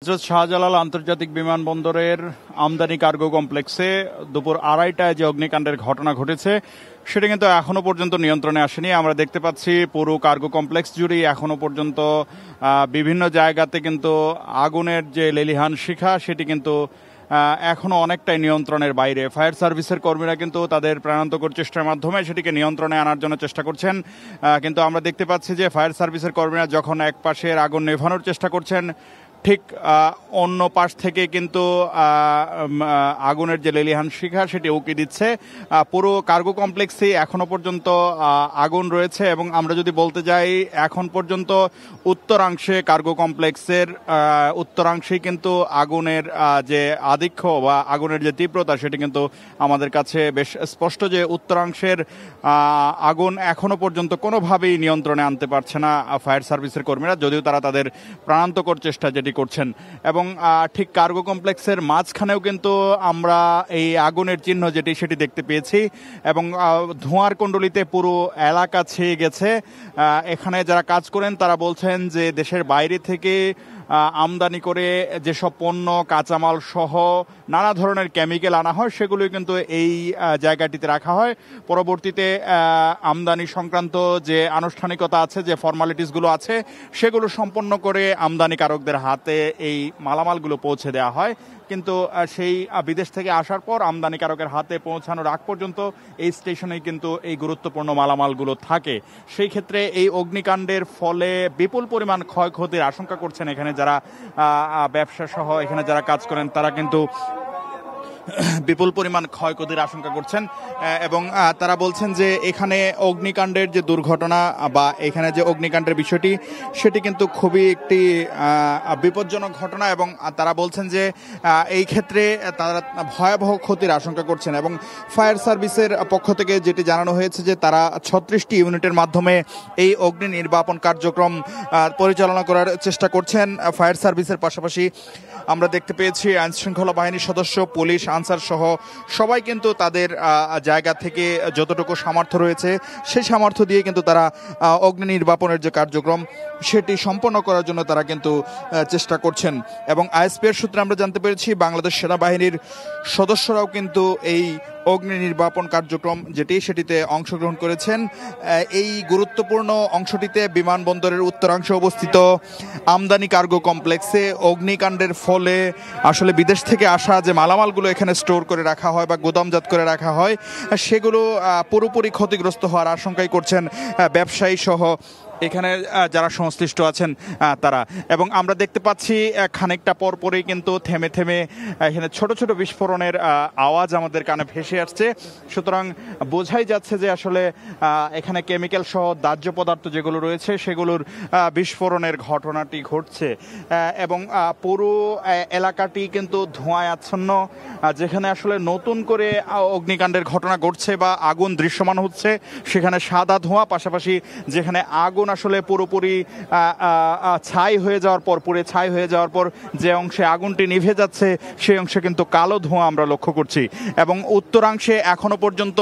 হযরত শাহজালাল আন্তর্জাতিক বিমানবন্দরের আমদানি কার্গো কমপ্লেক্সে দুপুর ২:৩০টায় যে অগ্নিকাণ্ডের ঘটনা ঘটেছে সেটা কিন্তু এখনো পর্যন্ত নিয়ন্ত্রণে আসেনি। আমরা দেখতে পাচ্ছি পুরো কার্গো কমপ্লেক্স জুড়েই এখনো পর্যন্ত বিভিন্ন জায়গাতে কিন্তু আগুনের যে লেলিহান শিখা সেটি কিন্তু এখনো অনেকটাই নিয়ন্ত্রণের বাইরে। ফায়ার সার্ভিসের কর্মীরা কিন্তু তাদের প্রাণান্তকর চেষ্টার মাধ্যমে সেটিকে নিয়ন্ত্রণে আনার জন্য চেষ্টা করছেন, কিন্তু আমরা দেখতে পাচ্ছি যে ফায়ার সার্ভিসের কর্মীরা যখন এক পাশের আগুন নেভানোর চেষ্টা করছেন, ঠিক অন্য পাশ থেকে কিন্তু আগুনের যে লেলিহান শিখা সেটি উকি দিচ্ছে। পুরো কার্গো কমপ্লেক্সে এখনো পর্যন্ত আগুন রয়েছে এবং আমরা যদি বলতে যাই এখন পর্যন্ত উত্তরাংশে কার্গো কমপ্লেক্সের উত্তরাংশেই কিন্তু আগুনের যে আধিক্য বা আগুনের যে তীব্রতা সেটি কিন্তু আমাদের কাছে বেশ স্পষ্ট যে উত্তরাংশের আগুন এখনো পর্যন্ত কোনোভাবেই নিয়ন্ত্রণে আনতে পারছে না ফায়ার সার্ভিসের কর্মীরা, যদিও তারা তাদের প্রাণান্তকর চেষ্টা যেটি করছেন। এবং ঠিক কার্গো কমপ্লেক্সের মাঝখানেও কিন্তু আমরা এই আগুনের চিহ্ন যেটি সেটি দেখতে পেয়েছি এবং ধোঁয়ার কুণ্ডলিতে পুরো এলাকা ছেয়ে গেছে। এখানে যারা কাজ করেন তারা বলছেন যে দেশের বাইরে থেকে আমদানি করে যেসব পণ্য কাঁচামাল সহ নানা ধরনের কেমিক্যাল আনা হয় সেগুলোই কিন্তু এই জায়গাটিতে রাখা হয়। পরবর্তীতে আমদানি সংক্রান্ত যে আনুষ্ঠানিকতা আছে, যে ফর্মালিটিসগুলো আছে সেগুলো সম্পন্ন করে আমদানিকারকদের হাতে এই মালামালগুলো পৌঁছে দেওয়া হয়। কিন্তু সেই বিদেশ থেকে আসার পর আমদানিকারকের হাতে পৌঁছানোর আগ পর্যন্ত এই স্টেশনেই কিন্তু এই গুরুত্বপূর্ণ মালামালগুলো থাকে। সেই ক্ষেত্রে এই অগ্নিকাণ্ডের ফলে বিপুল পরিমাণ ক্ষয়ক্ষতির আশঙ্কা করছেন এখানে যারা ব্যবসা সহ এখানে যারা কাজ করেন, তারা কিন্তু বিপুল পরিমাণ ক্ষয়ক্ষতির আশঙ্কা করছেন এবং তারা বলছেন যে এখানে অগ্নিকাণ্ডের যে দুর্ঘটনা বা এখানে যে অগ্নিকাণ্ডের বিষয়টি সেটি কিন্তু খুবই একটি বিপজ্জনক ঘটনা এবং তারা বলছেন যে এই ক্ষেত্রে তারা ভয়াবহ ক্ষতির আশঙ্কা করছেন। এবং ফায়ার সার্ভিসের পক্ষ থেকে যেটি জানানো হয়েছে যে তারা ৩৬টি ইউনিটের মাধ্যমে এই অগ্নি নির্বাপন কার্যক্রম পরিচালনা করার চেষ্টা করছেন। ফায়ার সার্ভিসের পাশাপাশি আমরা দেখতে পেয়েছি আইনশৃঙ্খলা বাহিনীর সদস্য, পুলিশ, আনসার সহ সবাই কিন্তু তাদের জায়গা থেকে যতটুকু সামর্থ্য রয়েছে সেই সামর্থ্য দিয়ে কিন্তু তারা অগ্নি নির্বাপনের যে কার্যক্রম সেটি সম্পন্ন করার জন্য তারা কিন্তু চেষ্টা করছেন। এবং আইএসপিআর সূত্রে আমরা জানতে পেরেছি বাংলাদেশ সেনাবাহিনীর সদস্যরাও কিন্তু এই অগ্নি নির্বাপন কার্যক্রম যেটি সেটিতে অংশগ্রহণ করেছেন। এই গুরুত্বপূর্ণ অংশটিতে বিমানবন্দরের উত্তরাংশে অবস্থিত আমদানি কার্গো কমপ্লেক্সে অগ্নিকাণ্ডের ফলে আসলে বিদেশ থেকে আসা যে মালামালগুলো এখানে স্টোর করে রাখা হয় বা গুদামজাত করে রাখা হয় সেগুলো পুরোপুরি ক্ষতিগ্রস্ত হওয়ার আশঙ্কাই করছেন ব্যবসায়ী সহ এখানে যারা সংশ্লিষ্ট আছেন তারা। এবং আমরা দেখতে পাচ্ছি খানিকটা পরপরই কিন্তু থেমে থেমে এখানে ছোট ছোট বিস্ফোরণের আওয়াজ আমাদের কানে ভেসে আসছে। সুতরাং বোঝাই যাচ্ছে যে আসলে এখানে কেমিক্যাল সহ দাহ্য পদার্থ যেগুলো রয়েছে সেগুলোর বিস্ফোরণের ঘটনাটি ঘটছে এবং পুরো এলাকাটি কিন্তু ধোঁয়ায় আচ্ছন্ন। যেখানে আসলে নতুন করে অগ্নিকাণ্ডের ঘটনা ঘটছে বা আগুন দৃশ্যমান হচ্ছে সেখানে সাদা ধোঁয়া, পাশাপাশি যেখানে আগুন আসলে পুরোপুরি ছাই হয়ে যাওয়ার পর, পুড়ে ছাই হয়ে যাওয়ার পর যে অংশে আগুনটি নিভে যাচ্ছে সেই অংশে কিন্তু কালো ধোঁয়া আমরা লক্ষ্য করছি। এবং উত্তরাংশে এখনো পর্যন্ত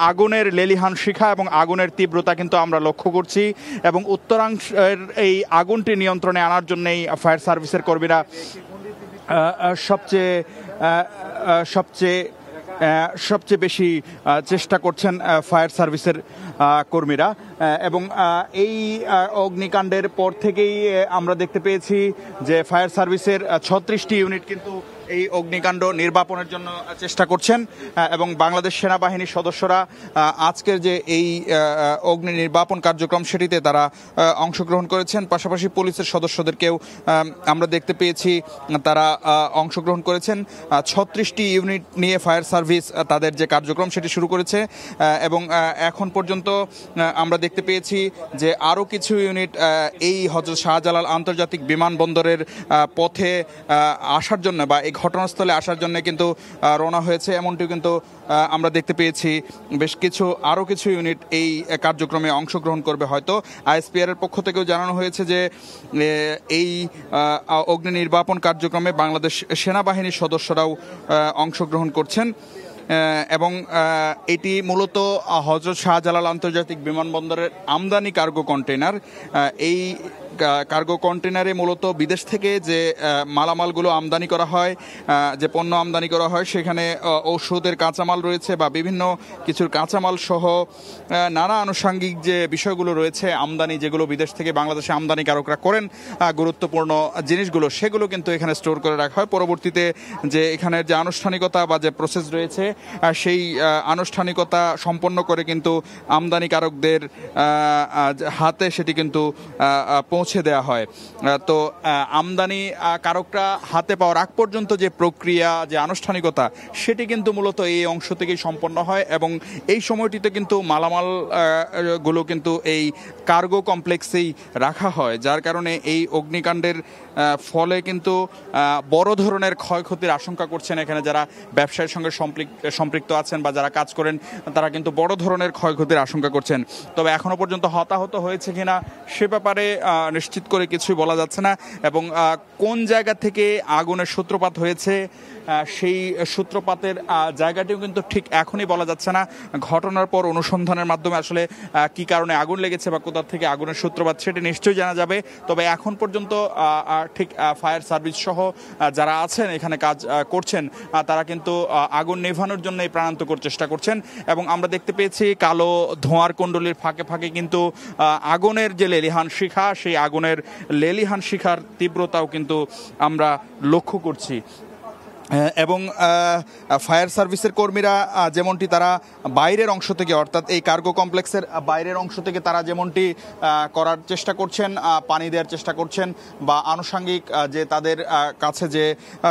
আগুনের লেলিহান শিখা এবং আগুনের তীব্রতা কিন্তু আমরা লক্ষ্য করছি এবং উত্তরাংশের এই আগুনটি নিয়ন্ত্রণে আনার জন্যই ফায়ার সার্ভিসের কর্মীরা সবচেয়ে বেশি চেষ্টা করছেন ফায়ার সার্ভিসের কর্মীরা। এবং এই অগ্নিকাণ্ডের পর থেকেই আমরা দেখতে পেয়েছি যে ফায়ার সার্ভিসের ৩৬টি ইউনিট কিন্তু এই অগ্নিকাণ্ড নির্বাপনের জন্য চেষ্টা করছেন এবং বাংলাদেশ সেনাবাহিনীর সদস্যরা আজকের যে এই অগ্নি নির্বাপন কার্যক্রম সেটিতে তারা অংশগ্রহণ করেছেন। পাশাপাশি পুলিশের সদস্যদেরকেও আমরা দেখতে পেয়েছি তারা অংশগ্রহণ করেছেন। ৩৬টি ইউনিট নিয়ে ফায়ার সার্ভিস তাদের যে কার্যক্রম সেটি শুরু করেছে এবং এখন পর্যন্ত আমরা দেখতে পেয়েছি যে আরও কিছু ইউনিট এই হযরত শাহজালাল আন্তর্জাতিক বিমানবন্দরের পথে আসার জন্য বা এই ঘটনাস্থলে আসার জন্য কিন্তু রওনা হয়েছে, এমনটিও কিন্তু আমরা দেখতে পেয়েছি। বেশ আরও কিছু ইউনিট এই কার্যক্রমে অংশগ্রহণ করবে হয়তো। আইএসপিআর এর পক্ষ থেকেও জানানো হয়েছে যে এই অগ্নি নির্বাপন কার্যক্রমে বাংলাদেশ সেনাবাহিনীর সদস্যরাও অংশগ্রহণ করছেন এবং এটি মূলত হযরত শাহজালাল আন্তর্জাতিক বিমানবন্দরের আমদানি কার্গো কন্টেইনার। এই কার্গো কন্টেনারে মূলত বিদেশ থেকে যে মালামালগুলো আমদানি করা হয়, যে পণ্য আমদানি করা হয়, সেখানে ঔষধের কাঁচামাল রয়েছে বা বিভিন্ন কিছুর কাঁচামাল সহ নানা আনুষঙ্গিক যে বিষয়গুলো রয়েছে আমদানি, যেগুলো বিদেশ থেকে বাংলাদেশে আমদানিকারকরা করেন গুরুত্বপূর্ণ জিনিসগুলো, সেগুলো কিন্তু এখানে স্টোর করে রাখা হয়। পরবর্তীতে যে এখানের যে আনুষ্ঠানিকতা বা যে প্রসেস রয়েছে সেই আনুষ্ঠানিকতা সম্পন্ন করে কিন্তু আমদানিকারকদের হাতে সেটি কিন্তু পৌঁছে দেওয়া হয়। তো আমদানি কারকরা হাতে পাওয়ার আগ পর্যন্ত যে প্রক্রিয়া, যে আনুষ্ঠানিকতা, সেটি কিন্তু মূলত এই অংশ থেকেই সম্পন্ন হয় এবং এই সময়টিতে কিন্তু মালামাল গুলো কিন্তু এই কার্গো কমপ্লেক্সেই রাখা হয়, যার কারণে এই অগ্নিকাণ্ডের ফলে কিন্তু বড় ধরনের ক্ষয়ক্ষতির আশঙ্কা করছেন এখানে যারা ব্যবসায়ের সঙ্গে সম্পৃক্ত আছেন বা যারা কাজ করেন, তারা কিন্তু বড় ধরনের ক্ষয়ক্ষতির আশঙ্কা করছেন। তবে এখনো পর্যন্ত হতাহত হয়েছে কিনা সে ব্যাপারে নিশ্চিত করে কিছুই বলা যাচ্ছে না এবং কোন জায়গা থেকে আগুনের সূত্রপাত হয়েছে সেই সূত্রপাতের জায়গাটিও কিন্তু ঠিক এখনই বলা যাচ্ছে না। ঘটনার পর অনুসন্ধানের মাধ্যমে আসলে কি কারণে আগুন লেগেছে বা কোথা থেকে আগুনের সূত্রপাত সেটি নিশ্চয়ই জানা যাবে। তবে এখন পর্যন্ত ঠিক ফায়ার সার্ভিস সহ যারা আছেন এখানে কাজ করছেন, তারা কিন্তু আগুন নেভানোর জন্য প্রাণান্তকর চেষ্টা করছেন এবং আমরা দেখতে পেয়েছি কালো ধোঁয়ার কুণ্ডলীর ফাঁকে ফাঁকে কিন্তু আগুনের যে লেলিহান শিখা, সেই আগুনের লেলিহান শিখার তীব্রতাও কিন্তু আমরা লক্ষ্য করছি। এবং ফায়ার সার্ভিসের কর্মীরা যেমনটি তারা বাইরের অংশ থেকে, অর্থাৎ এই কার্গো কমপ্লেক্সের বাইরের অংশ থেকে তারা যেমনটি করার চেষ্টা করছেন, পানি দেওয়ার চেষ্টা করছেন বা আনুষঙ্গিক যে তাদের কাছে যে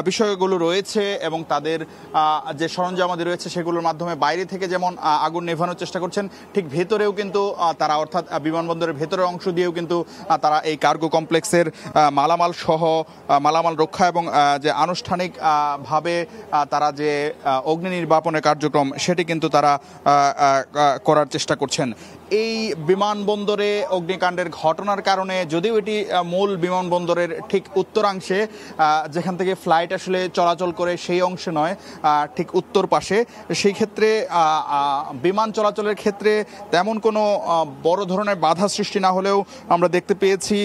বিষয়গুলো রয়েছে এবং তাদের যে সরঞ্জামাদি রয়েছে সেগুলোর মাধ্যমে বাইরে থেকে যেমন আগুন নেভানোর চেষ্টা করছেন, ঠিক ভেতরেও কিন্তু তারা, অর্থাৎ বিমানবন্দরের ভেতরের অংশ দিয়েও কিন্তু তারা এই কার্গো কমপ্লেক্সের মালামাল সহ মালামাল রক্ষা এবং যে আনুষ্ঠানিক ভাবে তারা যে অগ্নি নির্বাপনের কার্যক্রম সেটি কিন্তু তারা করার চেষ্টা করছেন। এই বিমানবন্দরে অগ্নিকাণ্ডের ঘটনার কারণে, যদিও এটি মূল বিমানবন্দরের ঠিক উত্তরাংশে, যেখান থেকে ফ্লাইট আসলে চলাচল করে সেই অংশে নয়, ঠিক উত্তর পাশে, সেই ক্ষেত্রে বিমান চলাচলের ক্ষেত্রে তেমন কোনো বড় ধরনের বাধা সৃষ্টি না হলেও আমরা দেখতে পেয়েছি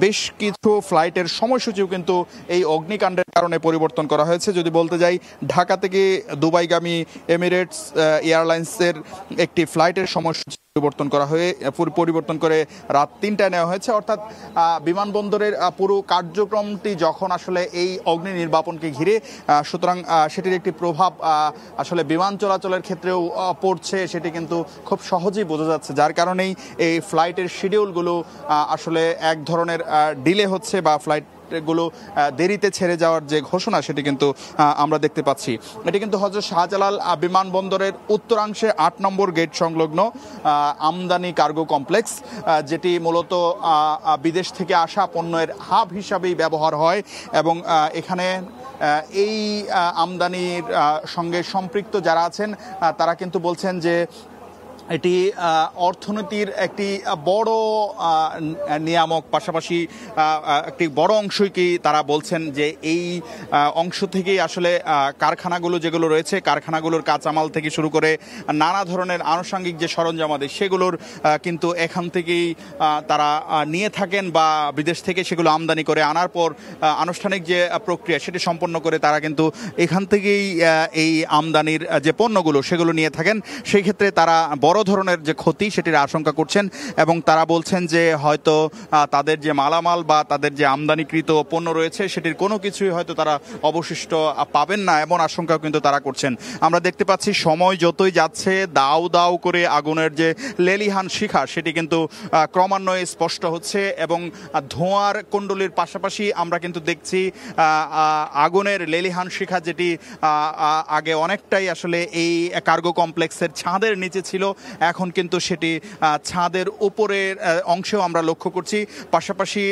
বেশ কিছু ফ্লাইটের সময়সূচিও কিন্তু এই অগ্নিকাণ্ডের কারণে পরিবর্তন করা হয়েছে। যদি বলতে যাই, ঢাকা থেকে দুবাইগামী এমিরেটস এয়ারলাইন্সের একটি ফ্লাইটের সময়সূচি পরিবর্তন করে রাত 3টায় নেওয়া হয়েছে। অর্থাৎ বিমানবন্দরের পুরো কার্যক্রমটি যখন আসলে এই অগ্নি নির্বাপনকে ঘিরে, সুতরাং সেটির একটি প্রভাব আসলে বিমান চলাচলের ক্ষেত্রেও পড়ছে, সেটি কিন্তু খুব সহজেই বোঝা যাচ্ছে, যার কারণেই এই ফ্লাইটের শিডিউলগুলো আসলে এক ধরনের ডিলে হচ্ছে বা ফ্লাইটগুলো দেরিতে ছেড়ে যাওয়ার যে ঘোষণা সেটি কিন্তু আমরা দেখতে পাচ্ছি। এটি কিন্তু হযরত শাহজালাল বিমানবন্দরের উত্তরাংশে 8 নম্বর গেট সংলগ্ন আমদানি কার্গো কমপ্লেক্স, যেটি মূলত বিদেশ থেকে আসা পণ্যের হাব হিসাবেই ব্যবহার হয় এবং এখানে এই আমদানির সঙ্গে সম্পৃক্ত যারা আছেন তারা কিন্তু বলছেন যে এটি অর্থনীতির একটি বড় নিয়ামক, পাশাপাশি একটি বড় অংশই তারা বলছেন যে এই অংশ থেকেই আসলে কারখানাগুলো যেগুলো রয়েছে, কারখানাগুলোর কাঁচামাল থেকে শুরু করে নানা ধরনের আনুষঙ্গিক যে সরঞ্জামাদি সেগুলোর কিন্তু এখান থেকেই তারা নিয়ে থাকেন বা বিদেশ থেকে সেগুলো আমদানি করে আনার পর আনুষ্ঠানিক যে প্রক্রিয়া সেটি সম্পন্ন করে তারা কিন্তু এখান থেকেই এই আমদানির যে পণ্যগুলো সেগুলো নিয়ে থাকেন। সেই ক্ষেত্রে তারা বড় ধরনের যে ক্ষতি সেটির আশঙ্কা করছেন এবং তারা বলছেন যে হয়তো তাদের যে মালামাল বা তাদের যে আমদানিকৃত পণ্য রয়েছে সেটির কোনো কিছুই হয়তো তারা অবশিষ্ট পাবেন না, এমন আশঙ্কাও কিন্তু তারা করছেন। আমরা দেখতে পাচ্ছি সময় যতই যাচ্ছে দাউ দাউ করে আগুনের যে লেলিহান শিখা সেটি কিন্তু ক্রমান্বয়ে স্পষ্ট হচ্ছে এবং ধোঁয়ার কুণ্ডলীর পাশাপাশি আমরা কিন্তু দেখছি আগুনের লেলিহান শিখা, যেটি আগে অনেকটাই আসলে এই কার্গো কমপ্লেক্সের ছাদের নিচে ছিল, এখন কিন্তু সেটি ছাদের উপরের অংশেও আমরা লক্ষ্য করছি। পাশাপাশি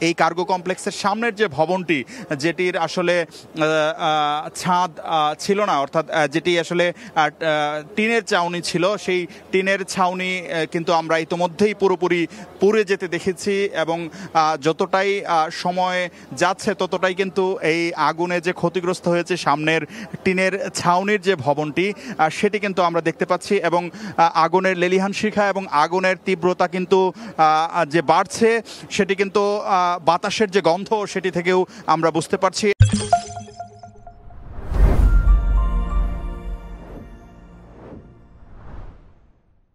এই কার্গো কমপ্লেক্সের সামনের যে ভবনটি, যেটির আসলে ছাদ ছিল না, অর্থাৎ যেটি আসলে টিনের ছাউনি ছিল, সেই টিনের ছাউনি কিন্তু আমরা ইতোমধ্যেই পুরোপুরি পুড়ে যেতে দেখেছি এবং যতটাই সময় যাচ্ছে ততটাই কিন্তু এই আগুনে যে ক্ষতিগ্রস্ত হয়েছে সামনের টিনের ছাউনির যে ভবনটি সেটি কিন্তু আমরা দেখতে পাচ্ছি এবং আগুনের লেলিহান শিখা এবং আগুনের তীব্রতা কিন্তু যে বাড়ছে সেটি কিন্তু বাতাসের যে গন্ধ সেটি থেকেও আমরা বুঝতে পারছি।